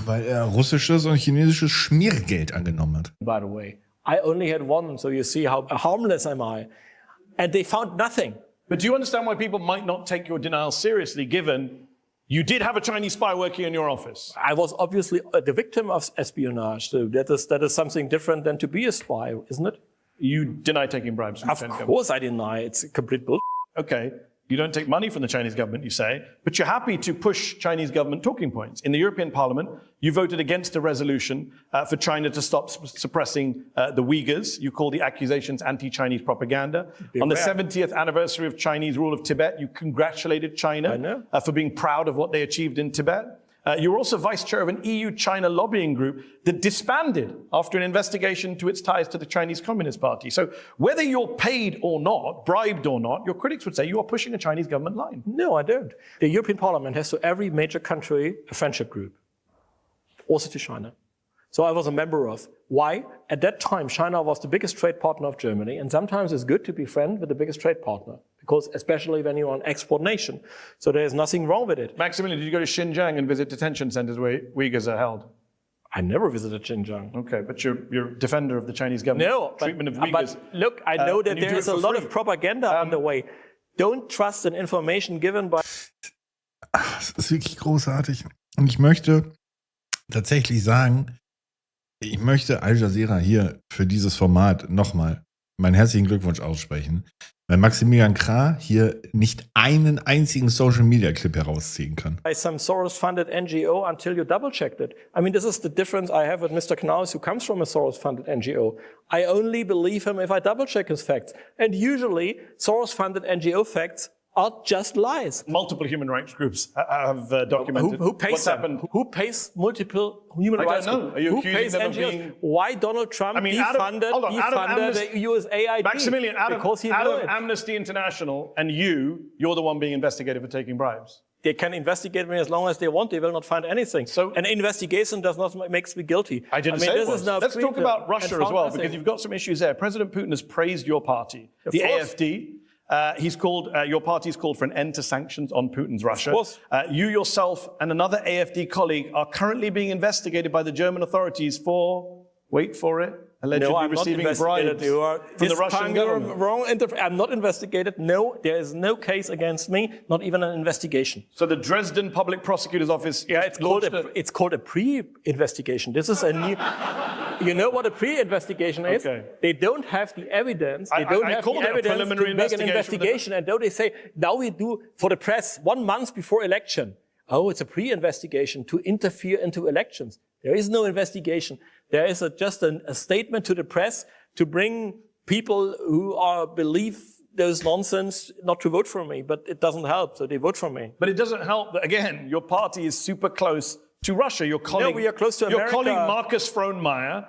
weil er russisches und chinesisches Schmiergeld angenommen hat. By the way, I only had one, so you see how harmless am I. And they found nothing. But do you understand why people might not take your denial seriously, given you did have a Chinese spy working in your office? I was obviously the victim of espionage, so that is something different than to be a spy, isn't it? You deny taking bribes from the Chinese government? Of course I deny. It's a complete bullshit. Okay. You don't take money from the Chinese government, you say, but you're happy to push Chinese government talking points. In the European Parliament, you voted against a resolution for China to stop suppressing the Uyghurs. You call the accusations anti-Chinese propaganda. On the 70th anniversary of Chinese rule of Tibet, you congratulated China for being proud of what they achieved in Tibet. You were also vice chair of an EU-China lobbying group that disbanded after an investigation to its ties to the Chinese Communist Party. So whether you're paid or not, bribed or not, your critics would say you are pushing a Chinese government line. No, I don't. The European Parliament has to every major country a friendship group, also to China. So I was a member of. Why? At that time, China was the biggest trade partner of Germany, and sometimes it's good to be friend with the biggest trade partner, because especially when you're an export nation. So there's nothing wrong with it. Maximilian, did you go to Xinjiang and visit detention centers where Uyghurs are held? I never visited Xinjiang. Okay, but you're a defender of the Chinese government treatment of Uyghurs. But look, I know that there is a lot of propaganda on the way. Don't trust in information given by... Das ist wirklich großartig. Und ich möchte tatsächlich sagen, ich möchte Al Jazeera hier für dieses Format nochmal meinen herzlichen Glückwunsch aussprechen, weil Maximilian Krah hier nicht einen einzigen Social-Media-Clip herausziehen kann. By some Soros-funded NGO until you double-checked it. I mean, this is the difference I have with Mr. Knaus, who comes from a Soros-funded NGO. I only believe him if I double-check his facts. And usually, Soros-funded NGO facts are just lies. Multiple human rights groups have documented who pays what's them? happened. Who pays multiple human rights groups? Are you who accusing pays them NGOs? of being... Why Donald Trump defunded the USAID? Maximilian, out of it. Amnesty International and you're the one being investigated for taking bribes. They can investigate me as long as they want. They will not find anything. So an investigation does not makes me guilty. I didn't say it was. Let's talk about Russia as well, because you've got some issues there. President Putin has praised your party, the AfD. He's called, your party's called for an end to sanctions on Putin's Russia. Of course. You yourself and another AfD colleague are currently being investigated by the German authorities for, wait for it, allegedly receiving bribes from the Russian government. I'm not investigated. No, there is no case against me, not even an investigation. So the Dresden Public Prosecutor's Office... Yeah, it's called a pre-investigation. This is a new... You know what a pre-investigation is? Okay. They don't have the evidence. They don't have the evidence to make an investigation. And though they say, now we do for the press 1 month before election. Oh, it's a pre-investigation to interfere into elections. There is no investigation. There is just a statement to the press to bring people who believe those nonsense not to vote for me. But it doesn't help, so they vote for me. But it doesn't help that, again, your party is super close to Russia. Your colleague, no, we are close to America. Your colleague Markus Frohnmayer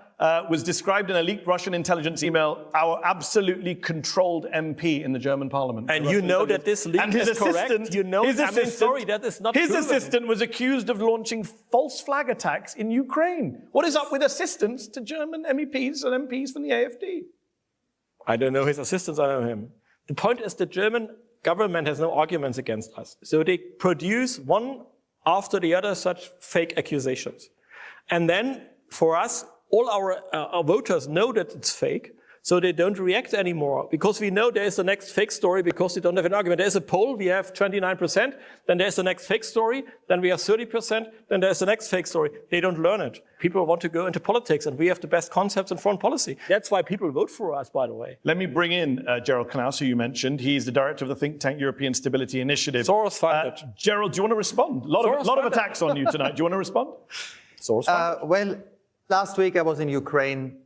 was described in a leaked Russian intelligence email, our absolutely controlled MP in the German parliament. And you know that this leak is correct? You know, sorry, that is not true. His assistant was accused of launching false flag attacks in Ukraine. What is up with assistants to German MEPs and MPs from the AfD? I don't know his assistants, I know him. The point is the German government has no arguments against us. So they produce one after the other such fake accusations. And then for us, all our voters know that it's fake, so they don't react anymore, because we know there is the next fake story because they don't have an argument. There's a poll, we have 29%, then there's the next fake story, then we have 30%, then there's the next fake story. They don't learn it. People want to go into politics, and we have the best concepts in foreign policy. That's why people vote for us, by the way. Let me bring in Gerald Knaus, who you mentioned. He's the director of the think tank European Stability Initiative. Soros funded. Gerald, do you want to respond? A lot of attacks on you tonight. Do you want to respond? Soros funded. Well, last week I was in Ukraine.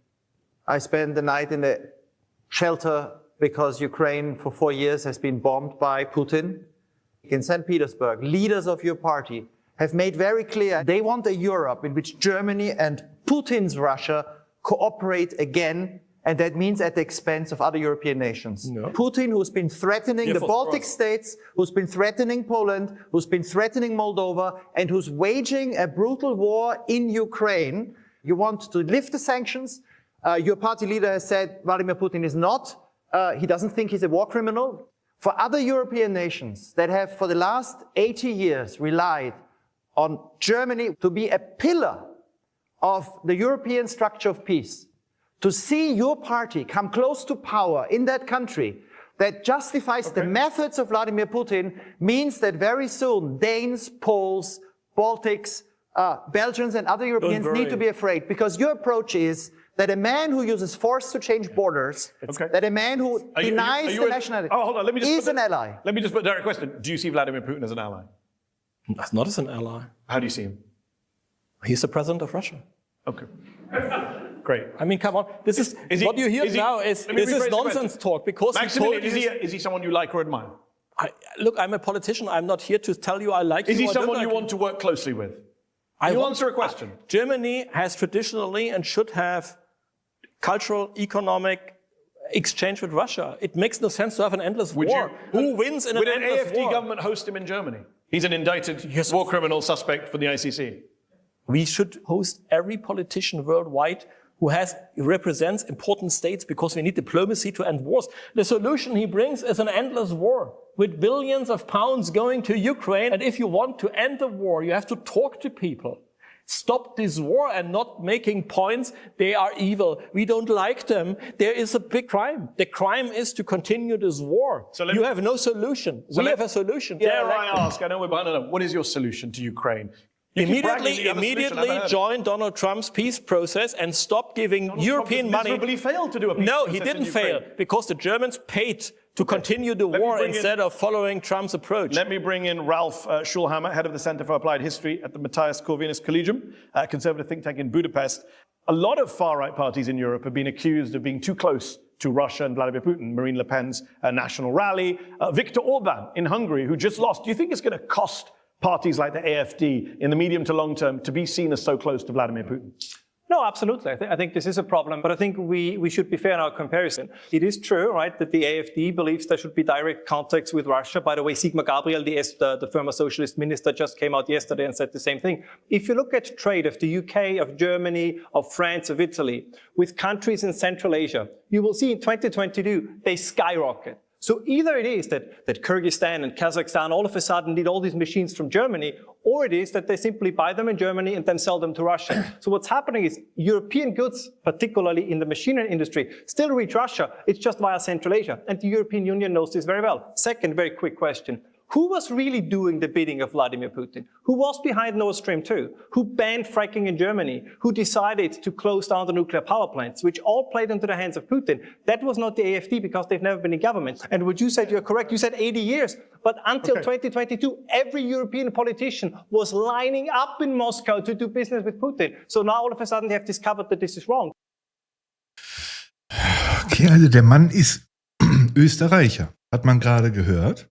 I spent the night in a shelter because Ukraine for 4 years has been bombed by Putin. In St. Petersburg, leaders of your party have made very clear they want a Europe in which Germany and Putin's Russia cooperate again, and that means at the expense of other European nations. No. Putin, who's been threatening the Baltic states, who's been threatening Poland, who's been threatening Moldova, and who's waging a brutal war in Ukraine. You want to lift the sanctions. Your party leader has said Vladimir Putin is not. He doesn't think he's a war criminal. For other European nations that have for the last 80 years relied on Germany to be a pillar of the European structure of peace, to see your party come close to power in that country that justifies the methods of Vladimir Putin means that very soon Danes, Poles, Baltics, Belgians and other Europeans need to be afraid, because your approach is that a man who uses force to change borders, that a man who denies the nationality hold on, let me just is an ally. Let me just put a direct question. Do you see Vladimir Putin as an ally? Not as an ally. How do you see him? He's the president of Russia. Okay. Great. I mean, come on. This is what you hear now is nonsense talk because Maximilian, is he someone you like or admire? Look, I'm a politician. I'm not here to tell you I like you. Is he someone you want to work closely with? You answer a question. Germany has traditionally and should have cultural, economic exchange with Russia. It makes no sense to have an endless war. Who wins in an endless war? Would an AfD government host him in Germany? He's an indicted war criminal suspect for the ICC. We should host every politician worldwide who represents important states because we need diplomacy to end wars. The solution he brings is an endless war with billions of pounds going to Ukraine. And if you want to end the war, you have to talk to people. Stop this war and not making points. They are evil. We don't like them. There is a big crime. The crime is to continue this war. So you have no solution. We have a solution. Dare I ask, I know we're behind, what is your solution to Ukraine? Immediately join Donald Trump's peace process and stop giving European money. Miserably failed to do a peace process. No, he didn't fail because the Germans paid to continue the war instead of following Trump's approach. Let me bring in Ralph Schulhammer, head of the Center for Applied History at the Matthias Corvinus Collegium, a conservative think tank in Budapest. A lot of far-right parties in Europe have been accused of being too close to Russia and Vladimir Putin. Marine Le Pen's National Rally, Viktor Orban in Hungary, who just lost. Do you think it's going to cost parties like the AfD in the medium to long term to be seen as so close to Vladimir Putin? No, absolutely. I think this is a problem, but I think we should be fair in our comparison. It is true, right, that the AfD believes there should be direct contacts with Russia. By the way, Sigmar Gabriel, the former socialist minister, just came out yesterday and said the same thing. If you look at trade of the UK, of Germany, of France, of Italy, with countries in Central Asia, you will see in 2022, they skyrocket. So either it is that Kyrgyzstan and Kazakhstan all of a sudden need all these machines from Germany, or it is that they simply buy them in Germany and then sell them to Russia. So what's happening is European goods, particularly in the machinery industry, still reach Russia. It's just via Central Asia. And the European Union knows this very well. Second, very quick question. Who was really doing the bidding of Vladimir Putin? Who was behind Nord Stream 2? Who banned fracking in Germany? Who decided to close down the nuclear power plants, which all played into the hands of Putin? That was not the AfD because they've never been in government. And what you said, you're correct. You said 80 years. But until 2022, every European politician was lining up in Moscow to do business with Putin. So now all of a sudden they have discovered that this is wrong. Okay, also der Mann ist Österreicher, hat man gerade gehört.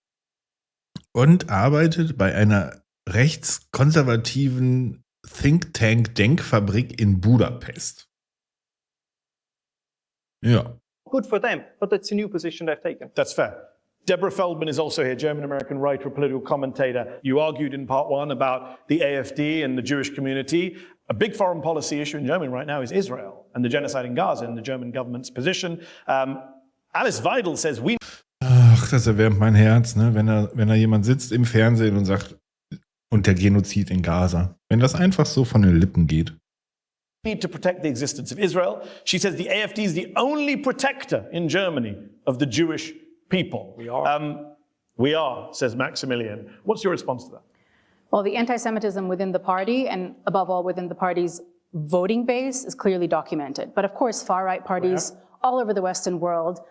Und arbeitet bei einer rechtskonservativen Think-Tank-Denkfabrik in Budapest. Ja. Good for them, but that's a new position they've taken. That's fair. Deborah Feldman is also here, German-American writer, political commentator. You argued in part one about the AfD and the Jewish community. A big foreign policy issue in Germany right now is Israel and the genocide in Gaza and the German government's position. Alice Weidel says we... Ach, das erwärmt mein Herz, ne? Wenn da jemand sitzt im Fernsehen und sagt, und der Genozid in Gaza. Wenn das einfach so von den Lippen geht. Need to protect the existence of Israel. She says the AfD is the only protector in Germany of the Jewish people. We are, says Maximilian. What's your response to that? Well, the anti-Semitism within the party, and above all within the party's voting base, is clearly documented. But of course, far-right parties all over the Western world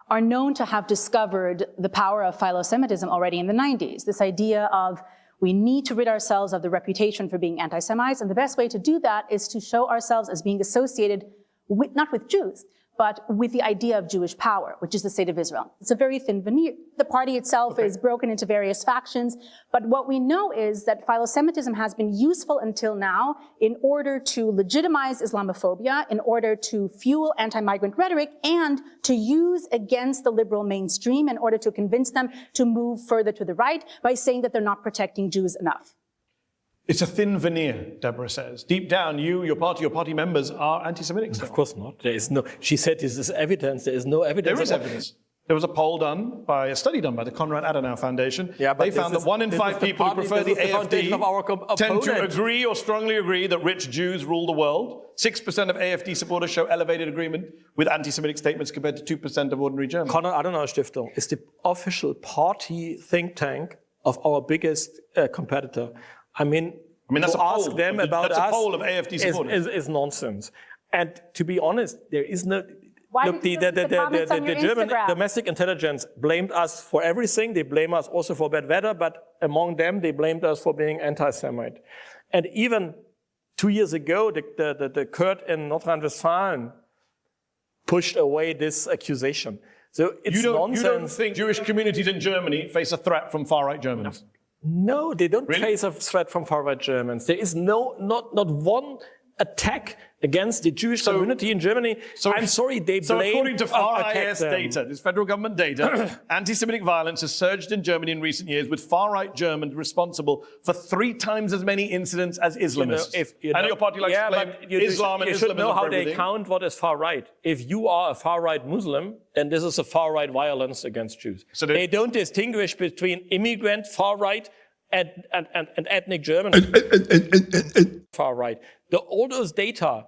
are known to have discovered the power of philo-Semitism already in the 90s. This idea of we need to rid ourselves of the reputation for being anti-Semites, and the best way to do that is to show ourselves as being associated with, not with Jews, but with the idea of Jewish power, which is the state of Israel. It's a very thin veneer. The party itself is broken into various factions, but what we know is that philo-Semitism has been useful until now in order to legitimize Islamophobia, in order to fuel anti-migrant rhetoric, and to use against the liberal mainstream in order to convince them to move further to the right by saying that they're not protecting Jews enough. It's a thin veneer, Deborah says. Deep down, your party members are anti-Semitic still. Of course not. There is no. She said this is evidence. There is no evidence. There is evidence. There was a poll done by, a study done by the Konrad Adenauer Foundation. Yeah, but they found that 1 in 5 people who prefer the AfD tend to agree or strongly agree that rich Jews rule the world. 6% of AfD supporters show elevated agreement with anti-Semitic statements compared to 2% of ordinary Germans. Konrad Adenauer Stiftung is the official party think tank of our biggest competitor. I mean, that's to a ask poll. them about That's us a poll of AfD supporters. is nonsense. And to be honest, there is no... Why Look, did you delete the comments on your German Instagram? domestic intelligence blamed us for everything. They blame us also for bad weather, but among them, they blamed us for being anti-Semite. And even 2 years ago, the court in North Rhine-Westphalia pushed away this accusation. So it's nonsense. You don't think Jewish communities in Germany face a threat from far-right Germans? No, they don't Really? face a threat from far-right Germans. There is not one attack against the Jewish community in Germany. I'm sorry, they blame... So according to FAR-IS them. data, this federal government data, anti-Semitic violence has surged in Germany in recent years, with far-right Germans responsible for 3 times as many incidents as Islamists. I know your party likes to blame Islam and Islamism. You should know how they everything. count what is far-right. If you are a far-right Muslim, then this is a far-right violence against Jews. So they don't distinguish between immigrant far-right and ethnic German far-right. All those data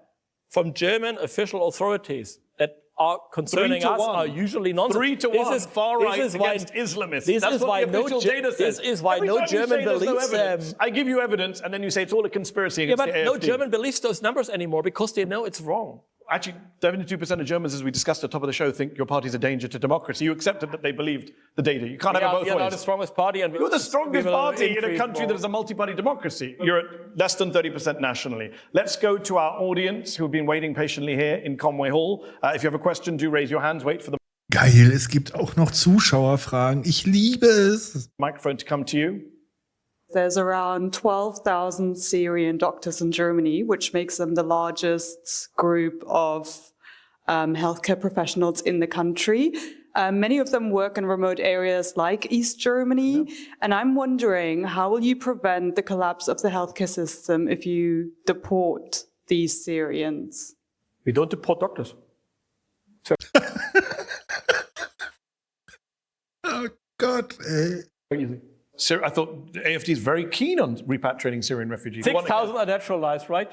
from German official authorities that are concerning us are usually nonsense. 3 to 1 far-right against Islamists. That's what the official data says. This is why no German believes them. I give you evidence, and then you say it's all a conspiracy against the AfD. No German believes those numbers anymore because they know it's wrong. Actually, 72% of Germans, as we discussed at the top of the show, think your party's a danger to democracy. You accepted that they believed the data. You can't have it both ways. You're not the strongest party. And you're the strongest party in a country that is a multi-party democracy. You're at less than 30% nationally. Let's go to our audience who've been waiting patiently here in Conway Hall. If you have a question, do raise your hands. Wait for the Geil, es gibt auch noch Zuschauerfragen. Ich liebe es. microphone to come to you. There's around 12,000 Syrian doctors in Germany, which makes them the largest group of healthcare professionals in the country. Many of them work in remote areas like East Germany. Yeah. And I'm wondering, how will you prevent the collapse of the healthcare system if you deport these Syrians? We don't deport doctors. Oh Gott, ey. I thought the AfD is very keen on repatriating Syrian refugees. 6,000 are naturalized, right?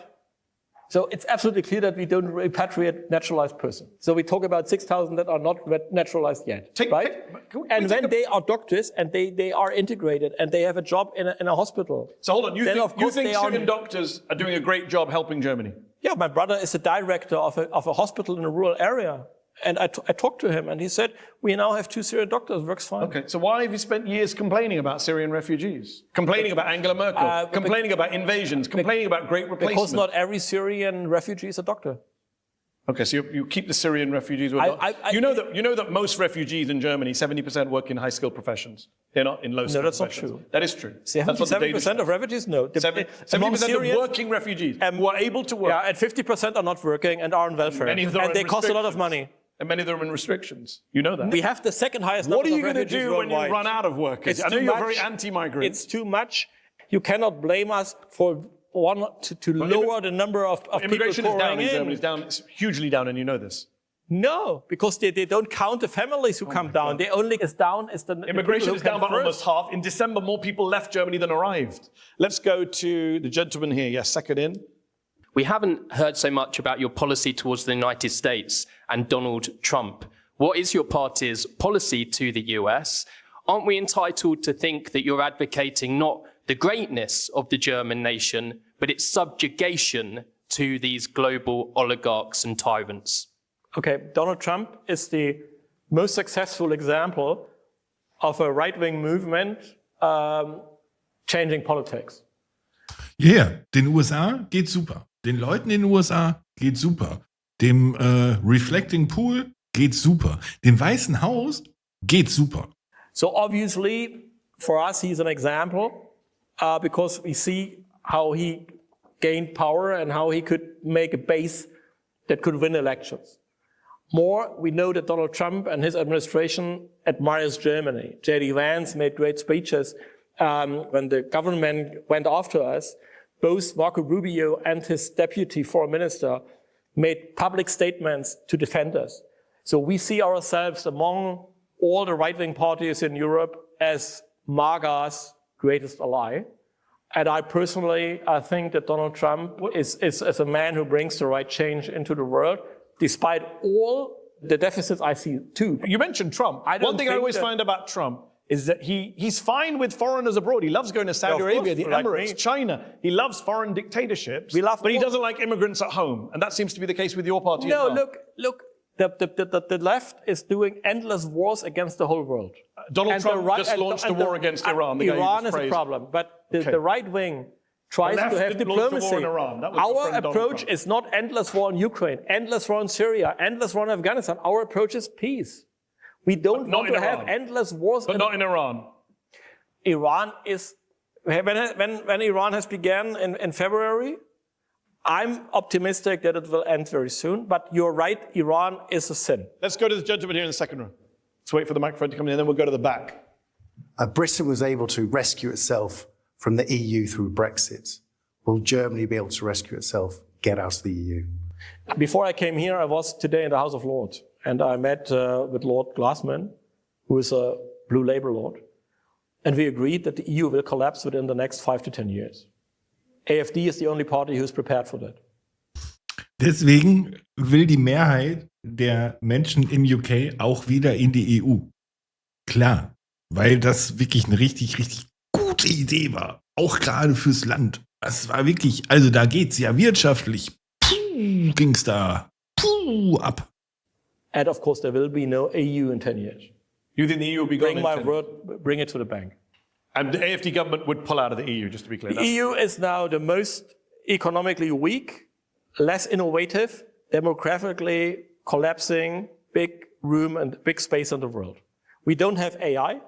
So it's absolutely clear that we don't repatriate naturalized persons. So we talk about 6,000 that are not naturalized yet, right? And when they are doctors and they are integrated and they have a job in a hospital. So hold on, you think Syrian doctors are doing a great job helping Germany? Yeah, my brother is the director of a hospital in a rural area. And I talked to him and he said, we now have 2 Syrian doctors, works fine. Okay, so why have you spent years complaining about Syrian refugees? Complaining about Angela Merkel, complaining about invasions, complaining about great replacement? Because not every Syrian refugee is a doctor. Okay, so you keep the Syrian refugees. You know that most refugees in Germany, 70% work in high-skilled professions. They're not in low-skilled professions. No, that's not true. That is true. 70% of refugees? No. 70% of working refugees who are able to work. Yeah, and 50% are not working and are on welfare. And they cost a lot of money. And many of them are in restrictions. You know that. We have the second highest number of refugees worldwide. What are you going to do when you run out of workers? I know you're very anti-migrant. It's too much. You cannot blame us for to lower the number of people immigration is down in Germany. It's hugely down, and you know this. No, because they don't count the families who come down. They only is down is the immigration is down by almost half. In December, more people left Germany than arrived. Let's go to the gentleman here. Yes, second in. We haven't heard so much about your policy towards the United States and Donald Trump. What is your party's policy to the US? Aren't we entitled to think that you're advocating not the greatness of the German nation, but its subjugation to these global oligarchs and tyrants? Okay, Donald Trump is the most successful example of a right-wing movement changing politics. Yeah, den USA geht super. Den Leuten in den USA geht super. Dem Reflecting Pool geht super. Dem Weißen Haus geht super. So obviously, for us, he's an example because we see how he gained power and how he could make a base that could win elections. More, we know that Donald Trump and his administration admires Germany. J.D. Vance made great speeches when the government went after us. Both Marco Rubio and his deputy foreign minister made public statements to defend us. So we see ourselves among all the right-wing parties in Europe as MAGA's greatest ally. And I personally think that Donald Trump is a man who brings the right change into the world, despite all the deficits I see too. You mentioned Trump. One thing I always find about Trump is that he's fine with foreigners abroad. He loves going to Saudi Arabia, the Emirates, China. He loves foreign dictatorships, but he doesn't like immigrants at home. And that seems to be the case with your party as well. No, look. The left is doing endless wars against the whole world. Donald Trump just launched a war against Iran. Iran is a problem, but the right wing tries to have diplomacy. Our approach is not endless war in Ukraine, endless war in Syria, endless war in Afghanistan. Our approach is peace. We don't want to have endless wars. But not in Iran. Iran is, when Iran has begun in February, I'm optimistic that it will end very soon. But you're right, Iran is a sin. Let's go to the gentleman here in the second row. Let's wait for the microphone to come in, and then we'll go to the back. Britain was able to rescue itself from the EU through Brexit. Will Germany be able to rescue itself, get out of the EU? Before I came here, I was today in the House of Lords, and I met with Lord Glassman, who is a Blue Labour Lord, and we agreed that the EU will collapse within the next 5 to 10 years. AfD is the only party who's prepared for that. Deswegen will die Mehrheit der Menschen in UK auch wieder in die EU. Klar, weil das wirklich eine richtig, richtig gute Idee war. Auch gerade fürs Land. Das war wirklich, also da geht's ja wirtschaftlich. Ging's da ab. And of course there will be no EU in 10 years. You think the EU will be gone in 10 years? Bring my word, bring it to the bank. And the AfD government would pull out of the EU, just to be clear. The EU is now the most economically weak, less innovative, demographically collapsing, big room and big space in the world. We don't have AI.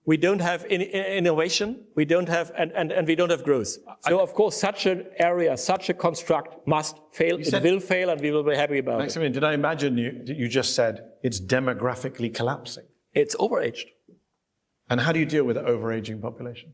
We don't have innovation. We don't have, and we don't have growth. So of course, such an area, such a construct must fail. It will fail, and we will be happy about it. Did I imagine you just said it's demographically collapsing? It's overaged. And how do you deal with the overaging population?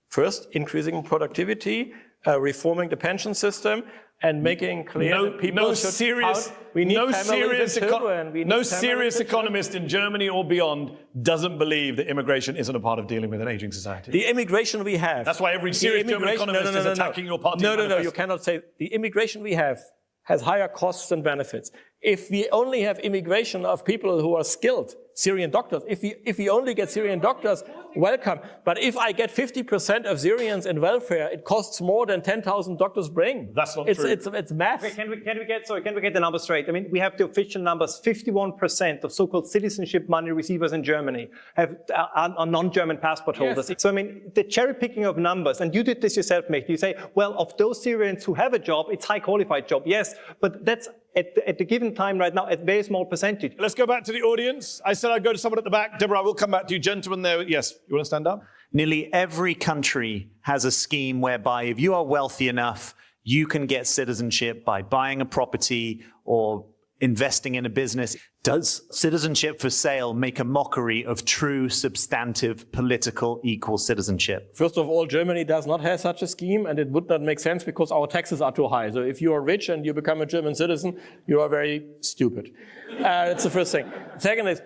First, increasing productivity, reforming the pension system, and making clear that people should serious, we need no families serious, and children. No serious economist in Germany or beyond doesn't believe that immigration isn't a part of dealing with an aging society. The immigration we have. That's why every serious German economist is attacking your party. No, you cannot say the immigration we have has higher costs and benefits. If we only have immigration of people who are skilled, Syrian doctors, if we only get Syrian doctors, welcome. But if I get 50% of Syrians in welfare, it costs more than 10,000 doctors bring. That's not true. It's math. Okay, can we get the numbers straight? I mean, we have the official numbers. 51% of so-called citizenship money receivers in Germany are non-German passport holders. Yes. So I mean, the cherry picking of numbers, and you did this yourself, Mich. You say, well, of those Syrians who have a job, it's high qualified job. Yes, but that's at the given time right now, a very small percentage. Let's go back to the audience. I said I'd go to someone at the back. Deborah, I will come back to you. Gentlemen there. Yes, you want to stand up? Nearly every country has a scheme whereby if you are wealthy enough, you can get citizenship by buying a property or investing in a business. Does citizenship for sale make a mockery of true, substantive, political, equal citizenship? First of all, Germany does not have such a scheme, and it would not make sense because our taxes are too high. So if you are rich and you become a German citizen, you are very stupid. That's the first thing. Second is,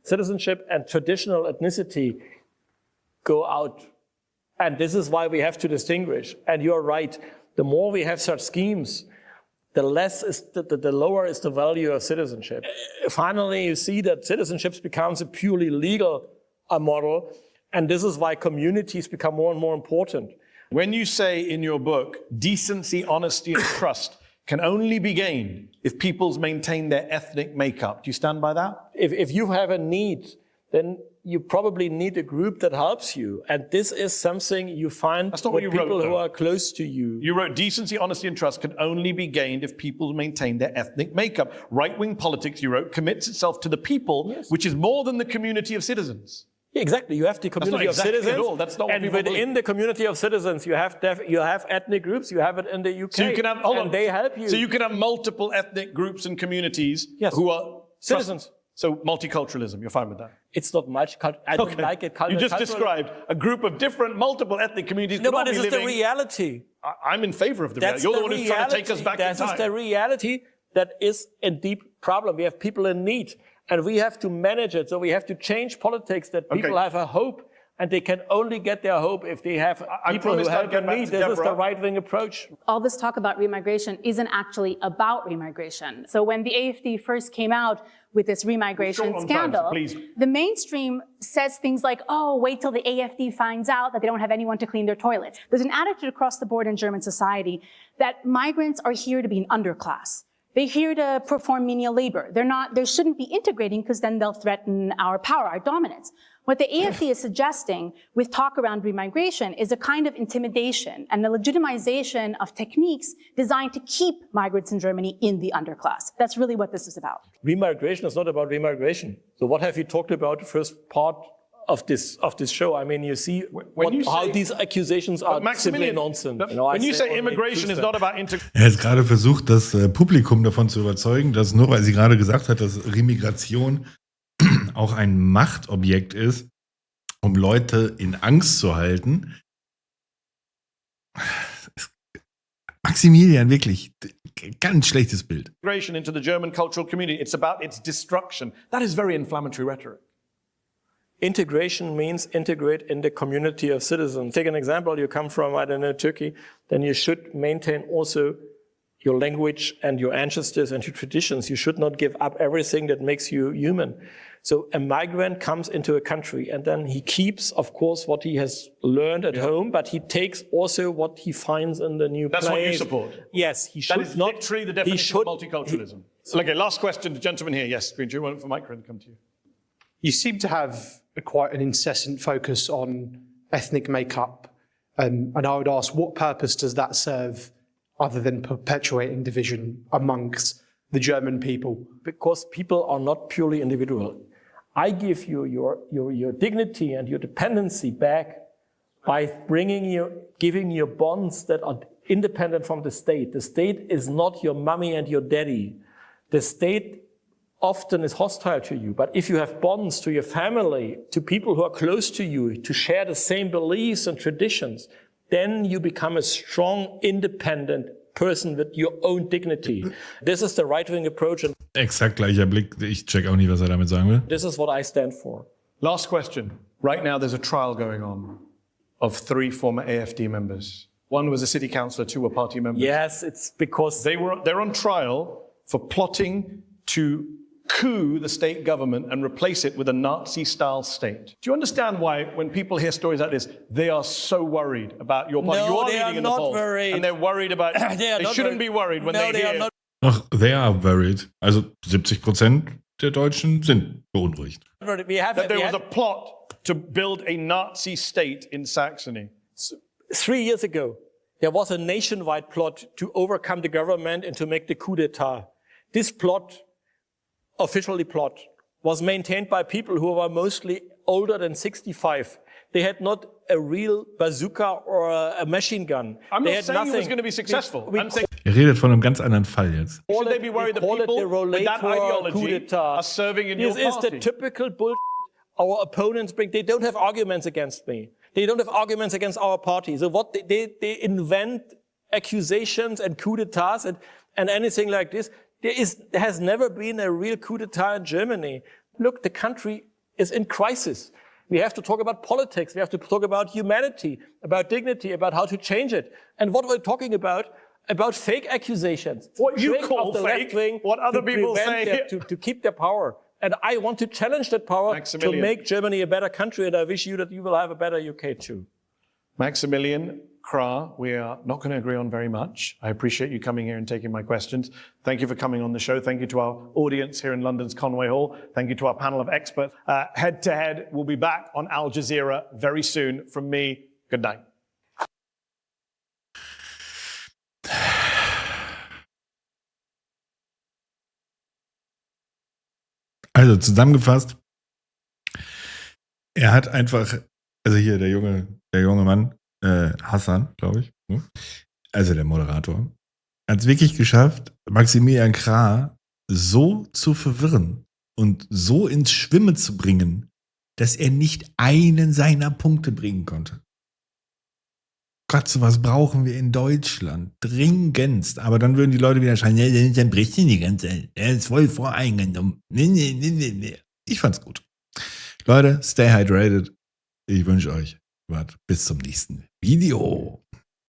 citizenship and traditional ethnicity go out. And this is why we have to distinguish. And you're right, the more we have such schemes, the lower is the value of citizenship. Finally, you see that citizenship becomes a purely legal model, and this is why communities become more and more important. When you say in your book, decency, honesty, and trust can only be gained if peoples maintain their ethnic makeup, do you stand by that? If you have a need, then you probably need a group that helps you. And this is something you find with people who are close to you. You wrote, decency, honesty, and trust can only be gained if people maintain their ethnic makeup. Right-wing politics, you wrote, commits itself to the people, which is more than the community of citizens. Yeah, exactly. You have the community of citizens. That's not what and within the community of citizens, you have ethnic groups. You have it in the UK. So you can have, they help you. So you can have multiple ethnic groups and communities who are citizens. So multiculturalism, you're fine with that? It's not multicultural. I don't like it. You just described a group of different, multiple ethnic communities. No, but this is the reality. I'm in favor of the reality. You're the one who's trying to take us back in time. That is the reality that is a deep problem. We have people in need, and we have to manage it. So we have to change politics that people have a hope and they can only get their hope if they have people who help them meet. This is the right-wing approach. All this talk about remigration isn't actually about remigration. So when the AfD first came out with this remigration scandal, the mainstream says things like, oh, wait till the AfD finds out that they don't have anyone to clean their toilets. There's an attitude across the board in German society that migrants are here to be an underclass. They're here to perform menial labor. They shouldn't be integrating because then they'll threaten our power, our dominance. What the AfD is suggesting with talk around remigration is a kind of intimidation and the legitimization of techniques designed to keep migrants in Germany in the underclass. That's really what this is about. Remigration is not about remigration. So what have you talked about the first part of this show? I mean, you see how these accusations are simply nonsense. When you say immigration is not about integration. Er hat gerade versucht, das Publikum davon zu überzeugen, dass nur weil sie gerade gesagt hat, dass Remigration auch ein Machtobjekt ist, um Leute in Angst zu halten. Maximilian, wirklich, ganz schlechtes Bild. Immigration into the German cultural community, it's about its destruction. That is very inflammatory rhetoric. Integration means integrate in the community of citizens. Take an example, you come from, I don't know, Turkey, then you should maintain also your language and your ancestors and your traditions. You should not give up everything that makes you human. So a migrant comes into a country and then he keeps, of course, what he has learned at home, but he takes also what he finds in the new place. That's what you support? Yes, he should not. That is literally the definition of multiculturalism. Okay, last question, the gentleman here. Yes, Green, do you want for micro and come to you? You seem to have quite an incessant focus on ethnic makeup, and I would ask, what purpose does that serve other than perpetuating division amongst the German people? Because people are not purely individual. I give you your dignity and your dependency back by giving you bonds that are independent from the state. The state is not your mommy and your daddy. The state often is hostile to you, but if you have bonds to your family, to people who are close to you, to share the same beliefs and traditions, then you become a strong, independent person with your own dignity. This is the right-wing approach. And Exakt gleicher Blick. Ich check auch nicht, was damit sagen will. This is what I stand for. Last question. Right now there's a trial going on of 3 former AfD members. One was a city councillor, 2 were party members. Yes, it's because they're on trial for plotting to coup the state government and replace it with a Nazi-style state. Do you understand why, when people hear stories like this, they are so worried about your party? No, you are they leading are in the not polls, worried. and they're worried about. They shouldn't be worried when they hear. Ach, they are worried. Also 70% der Deutschen sind beunruhigt. That there was a plot to build a Nazi state in Saxony. 3 years ago, there was a nationwide plot to overcome the government and to make the coup d'etat. This plot, officially plot, was maintained by people who were mostly older than 65. They had not a real bazooka or a machine gun. I'm they not had saying nothing. it was going to be successful. I'm saying, redet von einem ganz anderen Fall jetzt. should they be worried that people with that ideology are serving in your party? This is the typical bullshit our opponents bring. They don't have arguments against me. They don't have arguments against our party. So what they invent accusations and coup d'etats and anything like this. There has never been a real coup d'etat in Germany. Look, the country is in crisis. We have to talk about politics. We have to talk about humanity, about dignity, about how to change it. And what we're talking about fake accusations. What you call fake, what other people say. To keep their power. And I want to challenge that power to make Germany a better country. And I wish you that you will have a better UK too. Maximilian Krah, we are not going to agree on very much. I appreciate you coming here and taking my questions. Thank you for coming on the show. Thank you to our audience here in London's Conway Hall. Thank you to our panel of experts. Head to Head will be back on Al Jazeera very soon. From me, good night. Also zusammengefasst, er hat einfach, also hier der junge Mann, Hassan, glaube ich, ne? Also der Moderator, hat es wirklich geschafft, Maximilian Krah so zu verwirren und so ins Schwimmen zu bringen, dass er nicht einen seiner Punkte bringen konnte. Gott, sowas brauchen wir in Deutschland. Dringendst. Aber dann würden die Leute wieder schreien, ja, dann bricht ihn die ganze Zeit. Er ist voll voreingenommen. Nee. Ich fand's gut. Leute, stay hydrated. Ich wünsche euch bis zum nächsten Video.